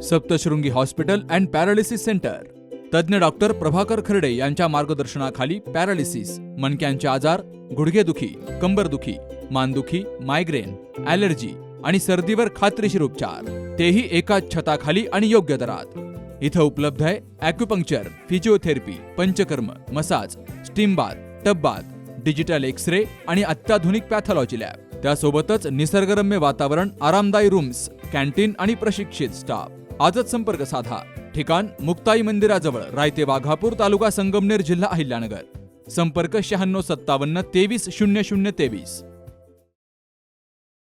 Saptashrungi hospital and paralysis centre. तज्ज्ञ doctor Prabhakar खर्डे यांच्या मार्गदर्शनाखाली पॅरालिसिस, मणक्यांचे आजार, गुडघेदुखी, कंबरदुखी, मानदुखी, मायग्रेन, ॲलर्जी आणि सर्दीवर खात्रीशीर उपचार, तेही एकाच छताखाली आणि योग्य दरात. इथं उपलब्ध आहे acupuncture, physiotherapy, panchakarma, massage, steam bath, tub bath, digital x ray आणि अत्याधुनिक पॅथॉलॉजी लॅब. त्यासोबतच निसर्गरम्य वातावरण, आरामदायी रूम्स, कॅन्टीन आणि प्रशिक्षित स्टाफ. आजच संपर्क साधा. ठिकाण मुक्ताई मंदिराजवळ, रायते वाघापूर, तालुका संगमनेर, जिल्हा अहिल्यानगर. संपर्क 9657 230023.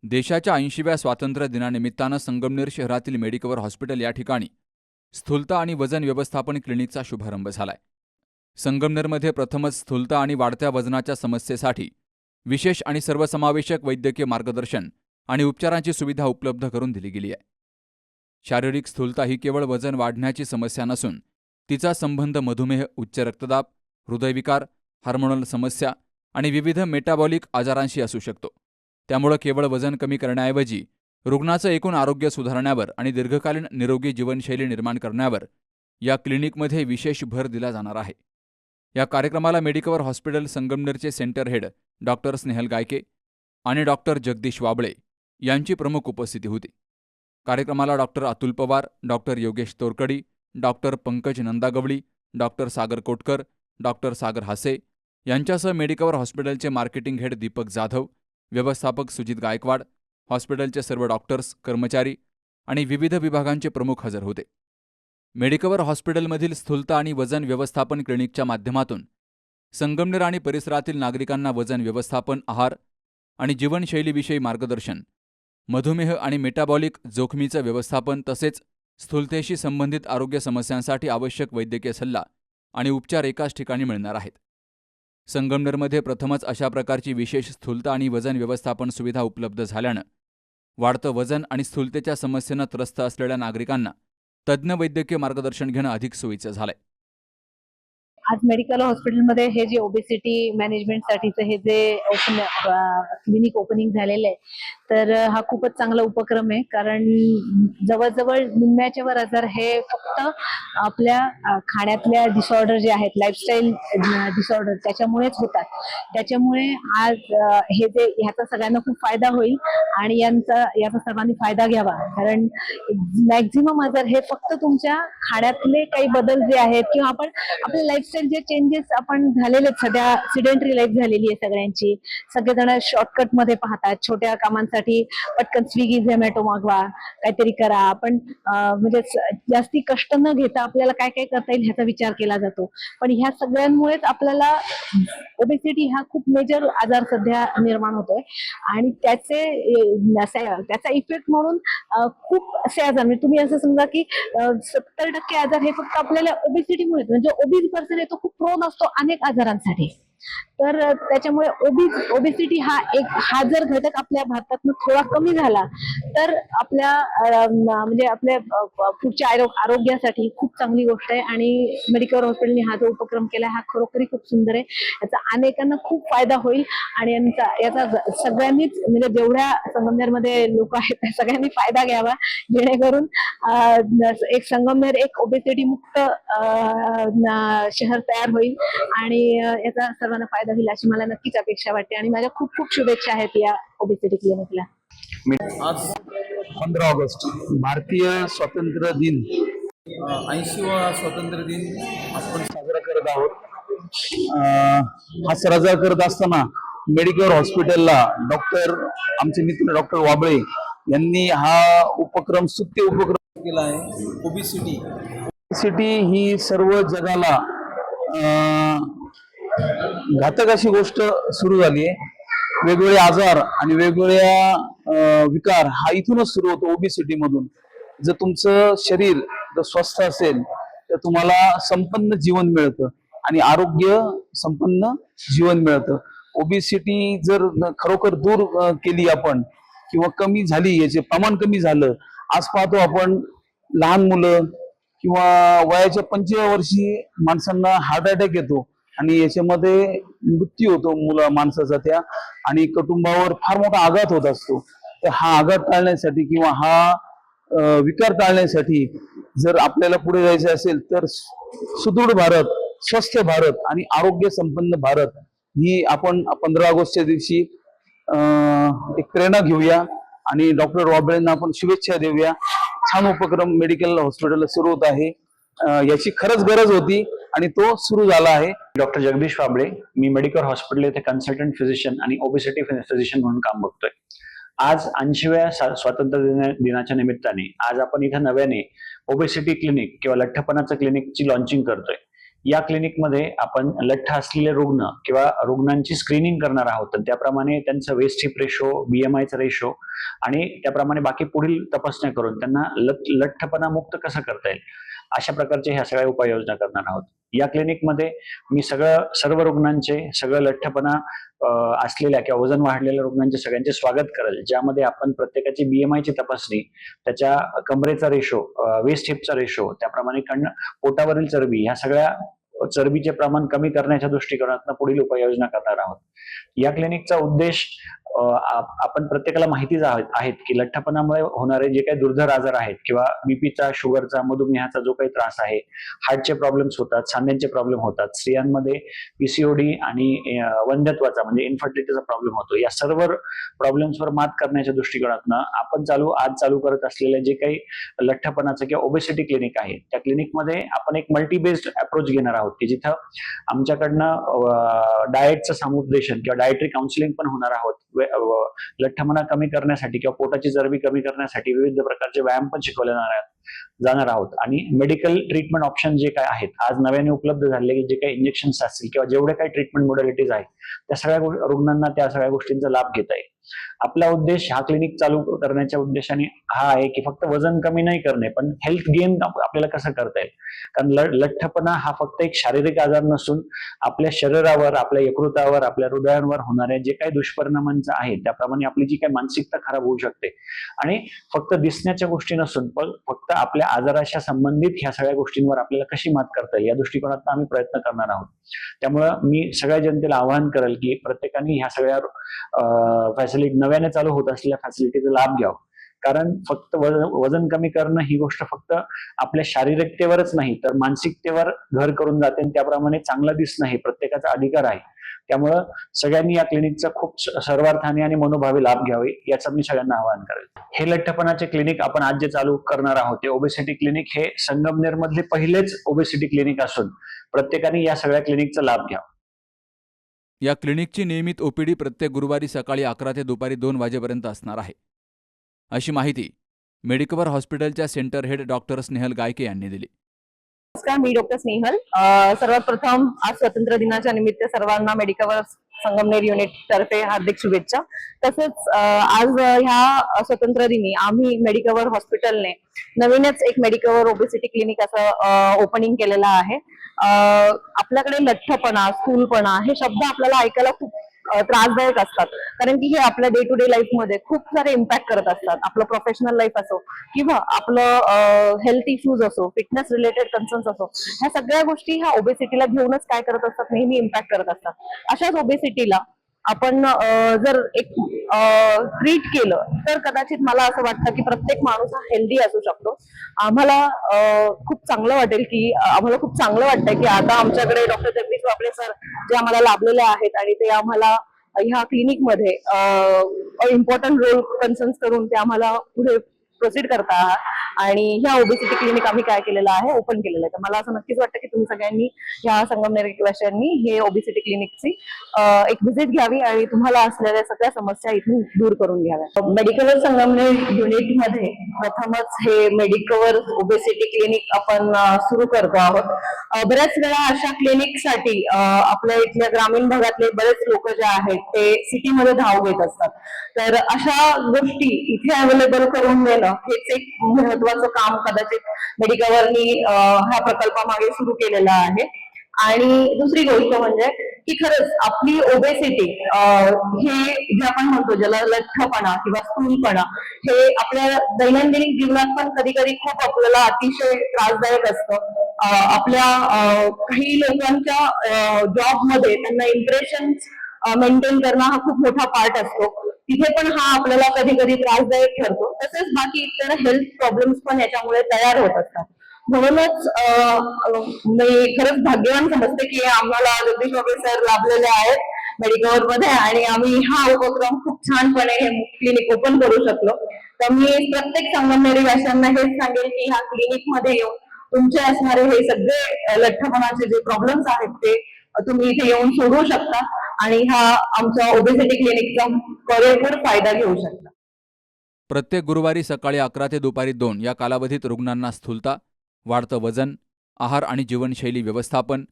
देशाच्या 80व्या स्वातंत्र्य दिनानिमित्तानं संगमनेर शहरातील मेडिकवर हॉस्पिटल या ठिकाणी स्थूलता आणि वजन व्यवस्थापन क्लिनिकचा शुभारंभ झालाय. संगमनेरमध्ये प्रथमच स्थूलता आणि वाढत्या वजनाच्या समस्येसाठी विशेष आणि सर्वसमावेशक वैद्यकीय मार्गदर्शन आणि उपचारांची सुविधा उपलब्ध करून दिली गेली आहे. शारीरिक स्थूलता ही केवळ वजन वाढण्याची समस्या नसून तिचा संबंध मधुमेह, उच्च रक्तदाब, हृदयविकार, हार्मोनल समस्या आणि विविध मेटाबॉलिक आजारांशी असू शकतो. त्यामुळे केवळ वजन कमी करण्याऐवजी रुग्णाचं एकूण आरोग्य सुधारण्यावर आणि दीर्घकालीन निरोगी जीवनशैली निर्माण करण्यावर या क्लिनिकमध्ये विशेष भर दिला जाणार आहे. या कार्यक्रमाला मेडिकवर हॉस्पिटल संगमनेरचे centre head doctor Snehal Gayke आणि डॉक्टर जगदीश वाबळे यांची प्रमुख उपस्थिती होती. कार्यक्रमाला doctor Atul Pawar, doctor Yogesh Torkadi, doctor Pankaj Nandagawali, doctor Sagar Kotkar, doctor Sagar Hase यांच्यासह मेडिकवर हॉस्पिटलचे मार्केटिंग हेड दीपक जाधव, व्यवस्थापक सुजित गायकवाड, हॉस्पिटलचे सर्व डॉक्टर्स, कर्मचारी आणि विविध विभागांचे प्रमुख हजर होते. मेडिकवर हॉस्पिटलमधील स्थूलता आणि वजन व्यवस्थापन क्लिनिकच्या माध्यमातून संगमनेर आणि परिसरातील नागरिकांना वजन व्यवस्थापन, आहार आणि जीवनशैलीविषयी मार्गदर्शन, मधुमेह आणि मेटाबॉलिक जोखमीचं व्यवस्थापन तसेच स्थूलतेशी संबंधित आरोग्य समस्यांसाठी आवश्यक वैद्यकीय सल्ला आणि उपचार एकाच ठिकाणी मिळणार आहेत. संगमनेरमध्ये प्रथमच अशा प्रकारची विशेष स्थूलता आणि वजन व्यवस्थापन सुविधा उपलब्ध झाल्यानं वाढतं वजन आणि स्थूलतेच्या समस्येनं त्रस्त असलेल्या नागरिकांना तज्ज्ञ वैद्यकीय मार्गदर्शन घेणं अधिक सोयीचं झालंय. आज मेडिकल हॉस्पिटलमध्ये हे जे ओबेसिटी मॅनेजमेंटसाठीचं हे जे क्लिनिक ओपनिंग झालेलं आहे, तर हा खूपच चांगला उपक्रम आहे. कारण जवळजवळ निम्म्याच्या वर आजार हे फक्त आपल्या खाण्यातल्या डिसऑर्डर जे आहेत, लाईफस्टाईल डिसऑर्डर, त्याच्यामुळेच होतात. त्याच्यामुळे आज हे जे ह्याचा सगळ्यांना खूप फायदा होईल आणि याचा सर्वांनी फायदा घ्यावा. कारण मॅक्झिमम आजार हे फक्त तुमच्या खाण्यातले काही बदल जे आहेत किंवा आपण आपल्या लाईफस्टाईल जे चेंजेस आपण झालेले, सध्या सिडेंटरी लाईफ झालेली आहे सगळ्यांची. सगळेजण शॉर्टकट मध्ये पाहतात. छोट्या कामांसाठी पटकन स्विगी, झोमॅटो मागवा, काहीतरी करा. आपण म्हणजे जास्ती कष्ट न घेता आपल्याला काय काय करता येईल ह्याचा विचार केला जातो. पण ह्या सगळ्यांमुळेच आपल्याला ओबेसिटी हा खूप मेजर आजार सध्या निर्माण होतोय आणि त्याचा इफेक्ट म्हणून खूप असे आजार, म्हणजे तुम्ही असं समजा की 70% आजार हे फक्त आपल्याला ओबेसिटीमुळे, म्हणजे ओबीज पर्सन तो खूप प्रोन असतो अनेक आजारांसाठी. तर त्याच्यामुळे ओबेसिटी हा जर घटक आपल्या भारतातून थोडा कमी झाला तर आपल्या म्हणजे आपल्या पुढच्या आरोग्यासाठी खूप चांगली गोष्ट आहे. आणि मेडिकल हॉस्पिटलने हा जो उपक्रम केला हा खरोखरी खूप सुंदर आहे. याचा अनेकांना खूप फायदा होईल आणि याचा सगळ्यांनीच, म्हणजे जेवढ्या संगमनेरमध्ये लोक आहेत त्या सगळ्यांनी फायदा घ्यावा, जेणेकरून एक संगमनेर एक ओबेसिटी मुक्त शहर तयार होईल आणि याचा सर्वांना फायदा होईल अशी मला नक्कीच अपेक्षा वाटते. आणि माझ्या खूप खूप शुभेच्छा आहेत या ओबेसिटी क्लिनिकला. आज 15 ऑगस्ट भारतीय स्वातंत्र्य दिन, 80वा स्वातंत्र्य दिन आपण साजरा करत आहोत. हा साजरा करत असताना मेडिकल हॉस्पिटलला आमचे मित्र डॉक्टर वाबळे यांनी हा उपक्रम स्तुत्य उपक्रम केला आहे. ओबेसिटी ही सर्व जगाला घातक अशी गोष्ट सुरू झाली आहे. वेगवेगळे आजार आणि वेगवेगळ्या विकार हा इथूनच सुरू होतो, ओबेसिटी मधून. जर तुमचं शरीर जर स्वस्थ असेल तर तुम्हाला संपन्न जीवन मिळतं आणि आरोग्य संपन्न जीवन मिळतं. ओबेसिटी जर खरोखर दूर केली आपण किंवा कमी झाली, याचे प्रमाण कमी झालं. आज पाहतो आपण लहान मुलं किंवा वयाच्या 25व्या वर्षी माणसांना हार्ट अटॅक येतो आणि याच्यामध्ये मृत्यू होतो माणसाचा त्या, आणि कुटुंबावर फार मोठा आघात होत असतो. तर हा आघात टाळण्यासाठी किंवा हा विकार टाळण्यासाठी जर आपल्याला पुढे जायचं असेल तर सुदृढ भारत, स्वस्थ भारत आणि आरोग्य संपन्न भारत ही आपण 15 ऑगस्टच्या दिवशी एक प्रेरणा घेऊया आणि डॉक्टर रॉबळेंना आपण शुभेच्छा देऊया. छान उपक्रम मेडिकल हॉस्पिटलला सुरू होत आहे. याची खरंच गरज होती आणि तो सुरू झाला आहे. डॉक्टर जगदीश वाबळे, मी मेडिकल हॉस्पिटल येथे कन्सल्टंट फिजिशियन आणि ओबेसिटी फिजिशियन म्हणून काम बघतोय. आज 80व्या स्वातंत्र्य दिनाच्या निमित्ताने आज आपण इथं नव्याने ओबेसिटी क्लिनिक किंवा लठ्ठपणाचं क्लिनिकची लॉन्चिंग करतोय. या क्लिनिकमध्ये आपण लठ्ठ असलेले रुग्ण किंवा रुग्णांची स्क्रीनिंग करणार आहोत. तर त्याप्रमाणे त्यांचं वेस्ट हिप रेशो, BMIचा रेशो आणि त्याप्रमाणे बाकी पुढील तपासण्या करून त्यांना लठ्ठपणा मुक्त कसं करता येईल अशा प्रकारचे ह्या सगळ्या उपाययोजना करणार आहोत. या क्लिनिकमध्ये मी सर्व रुग्णांचे, सगळं लठ्ठपणा असलेल्या किंवा वजन वाढलेल्या रुग्णांचे सगळ्यांचे स्वागत करेल, ज्यामध्ये आपण प्रत्येकाची BMIची तपासणी, त्याच्या कमरेचा रेशो, वेस्ट हिपचा रेशो, त्याप्रमाणे पोटावरील चरबी, ह्या सगळ्या चरबीचे प्रमाण कमी करण्याच्या दृष्टिकोनातून पुढील उपाययोजना करणार आहोत. या क्लिनिकचा उद्देश आपण प्रत्येकाला माहितीच आहेत की लठ्ठपणामुळे होणारे जे काही दुर्धर आजार आहेत किंवा बीपीचा, शुगरचा, मधुमेहाचा जो काही त्रास आहे, हार्टचे प्रॉब्लेम्स होतात, सांध्यांचे प्रॉब्लेम होतात, स्त्रियांमध्ये PCOD आणि वंध्यत्वाचा म्हणजे इन्फर्टिलिटीचा प्रॉब्लेम होतो. या सर्व प्रॉब्लेम्सवर मात करण्याच्या दृष्टिकोनातून आपण आज चालू करत असलेले जे काही लठ्ठपणाचं किंवा ओबेसिटी क्लिनिक आहे, त्या क्लिनिकमध्ये आपण एक मल्टी बेस्ड अप्रोच घेणार आहोत की जिथं आमच्याकडनं डाएटचं समुपदेशन किंवा डाएटरी काउन्सिलिंग पण होणार आहोत. लठ्ठपणा कमी करण्यासाठी किंवा पोटाची चरबी कमी करण्यासाठी विविध प्रकारचे व्यायाम पण शिकवले जाणार आहोत. आणि मेडिकल ट्रीटमेंट ऑप्शन जे काय आहेत, आज नव्याने उपलब्ध झालेले जे काही इंजेक्शन्स असतील किंवा जेवढे काही ट्रीटमेंट मोडॅलिटीज आहेत, त्या सगळ्या रुग्णांना त्या सगळ्या गोष्टींचा लाभ घेता येईल. आपला उद्देश हा क्लिनिक चालू करण्याच्या उद्देशाने हा आहे की फक्त वजन कमी नाही करणे, पण हेल्थ गेन आपल्याला कसं करता येईल. कारण लठ्ठपणा हा फक्त एक शारीरिक आजार नसून आपल्या शरीरावर, आपल्या यकृतावर, आपल्या हृदयांवर होणाऱ्या जे काही दुष्परिणामांचा आहे, त्याप्रमाणे आपली जी काही मानसिकता खराब होऊ शकते. आणि फक्त दिसण्याच्या गोष्टी नसून पण फक्त आपल्या आजाराच्या संबंधित ह्या सगळ्या गोष्टींवर आपल्याला कशी मात करता येईल या दृष्टिकोनातून आम्ही प्रयत्न करणार आहोत. त्यामुळं मी सगळ्या जनतेला आवाहन करेल की प्रत्येकाने ह्या सगळ्या नव्याने चालू होत असलेल्या फॅसिलिटीचा लाभ घ्यावा. कारण फक्त वजन कमी करणं ही गोष्ट फक्त आपल्या शारीरिकतेवरच नाही तर मानसिकतेवर घर करून जाते आणि त्याप्रमाणे चांगलं दिसणं हे प्रत्येकाचा अधिकार आहे. त्यामुळं सगळ्यांनी या क्लिनिकचा खूप सर्वार्थाने आणि मनोभावे लाभ घ्यावे याचं मी सगळ्यांना आवाहन करेल. हे लठ्ठपणाचे क्लिनिक आपण आज जे चालू करणार आहोत ते ओबेसिटी क्लिनिक हे संगमनेर मधले पहिलेच ओबेसिटी क्लिनिक असून प्रत्येकाने या सगळ्या क्लिनिकचा लाभ घ्यावा. या क्लिनिकची नियमित OPD प्रत्येक गुरुवारी सकाळी 11 ते दुपारी 2 वाजेपर्यंत असणार आहे, अशी माहिती मेडिकवर हॉस्पिटलच्या सेंटर हेड डॉक्टर स्नेहल गायके यांनी दिली. नमस्कार, मी डॉक्टर स्नेहल. सर्वात प्रथम आज स्वातंत्र्य दिनाच्या निमित्त सर्वांना मेडिकवर संगमनेर युनिट तर्फे हार्दिक शुभेच्छा. तसेच आज ह्या स्वातंत्र्य दिनी आम्ही मेडिकवर हॉस्पिटलने नवीनच एक मेडिकवर ओबेसिटी क्लिनिक असं ओपनिंग केलेलं आहे. आपल्याकडे लठ्ठपणा, स्थूलपणा हे शब्द आपल्याला ऐकायला खूप त्रासदायक असतात, कारण की हे आपल्या डे टू डे लाईफ मध्ये खूप सारे इम्पॅक्ट करत असतात. आपलं प्रोफेशनल लाईफ असो किंवा आपलं हेल्थ इश्यूज असो, फिटनेस रिलेटेड कन्सर्न्स असो, ह्या सगळ्या गोष्टी ह्या ओबेसिटीला घेऊनच काय करत असतात, नेहमी इम्पॅक्ट करत असतात. अशाच ओबेसिटीला आपण जर एक ट्रीट केलं तर कदाचित मला असं वाटतं की प्रत्येक माणूस हा हेल्दी असू शकतो. आम्हाला खूप चांगलं वाटेल की आम्हाला खूप चांगलं वाटतंय की आता आमच्याकडे डॉक्टर जगदीश वाबळे सर जे आम्हाला लाभलेले आहेत आणि ते आम्हाला ह्या क्लिनिक मध्ये इम्पॉर्टंट रोल कन्सर्न्स करून ते आम्हाला पुढे प्रोसीड करता आहात आणि ह्या ओबेसिटी क्लिनिक आम्ही काय केलेलं आहे, ओपन केलेलं आहे. तर मला असं नक्कीच वाटतं की तुम्ही सगळ्यांनी ह्या संगमनेरवासियांनी हे ओबेसिटी क्लिनिकची एक व्हिजिट घ्यावी आणि तुम्हाला असलेल्या सगळ्या समस्या इथून दूर करून घ्याव्या. मेडिकवर संगमनेर युनिट मध्ये प्रथमच हे मेडिकवर ओबेसिटी क्लिनिक आपण सुरू करतो आहोत. बऱ्याच वेळा अशा क्लिनिकसाठी आपल्या इथल्या ग्रामीण भागातले बरेच लोक जे आहेत ते सिटीमध्ये धाव घेत असतात. तर अशा गोष्टी इथे अवेलेबल करून देणं हेच एक महत्वाचं काम कदाचित मेडिकवरनी ह्या प्रकल्पामागे सुरू केलेलं आहे. आणि दुसरी गोष्ट म्हणजे की खरंच आपली ओबेसिटी हे जे आपण म्हणतो ज्याला लठ्ठपणा किंवा स्थूलपणा हे आपल्या दैनंदिन जीवनात पण कधी कधी खूप आपल्याला अतिशय त्रासदायक असतं. आपल्या काही लोकांच्या जॉबमध्ये त्यांना इम्प्रेशन मेंटेन करणं हा खूप मोठा पार्ट असतो तिथे पण हा आपल्याला कधी कधी त्रासदायक ठरतो. तसेच बाकी इतर हेल्थ प्रॉब्लेम्स पण याच्यामुळे तयार होत असतात. म्हणूनच मी खरंच भाग्यवान समजते की आम्हाला जगदीश वगैरे सर लाभलेले आहेत मेडिकवर मध्ये आणि आम्ही हा उपक्रम खूप छानपणे हे क्लिनिक ओपन करू शकलो. तर मी प्रत्येक संगमनेरी वासियांना हेच सांगेल की ह्या क्लिनिक मध्ये येऊन तुमचे असणारे हे सगळे लठ्ठपणाचे जे प्रॉब्लेम्स आहेत ते तुम्ही इथे येऊन सोडवू शकता आणि हा आमच्या ओबेसिटी क्लिनिकचा पुरेपूर फायदा घेऊ शकता. प्रत्येक गुरुवारी सकाळी 11 ते दुपारी 2 या कालावधीत रुग्णांना स्थूलता, वाढतं वजन, आहार आणि जीवनशैली व्यवस्थापन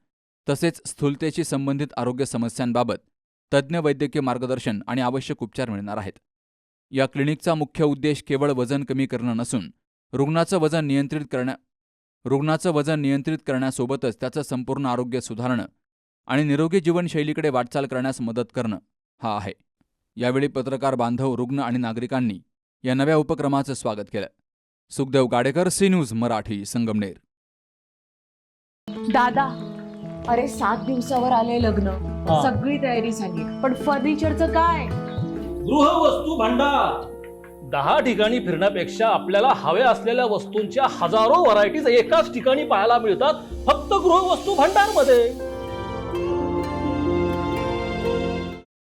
तसेच स्थूलतेशी संबंधित आरोग्य समस्यांबाबत तज्ज्ञ वैद्यकीय मार्गदर्शन आणि आवश्यक उपचार मिळणार आहेत. या क्लिनिकचा मुख्य उद्देश केवळ वजन कमी करणं नसून रुग्णाचं वजन नियंत्रित करण्यासोबतच त्याचं संपूर्ण आरोग्य सुधारणं आणि निरोगी जीवनशैलीकडे वाटचाल करण्यास मदत करणं हा आहे. यावेळी पत्रकार बांधव, रुग्ण आणि नागरिकांनी या नव्या उपक्रमाचं स्वागत केलं. Sukhdev Gadekar, C News Marathi, Sangamner. दादा, अरे 7 दिवसावर आले लग्न, सगळी तयारी झाली, पण फर्निचरचं काय? गृहवस्तू भांडार 10 ठिकाणी फिरण्यापेक्षा आपल्याला हव्या असलेल्या वस्तूंच्या हजारो व्हरायटीज एकाच ठिकाणी पाहायला मिळतात फक्त गृहवस्तू भांडार मध्ये.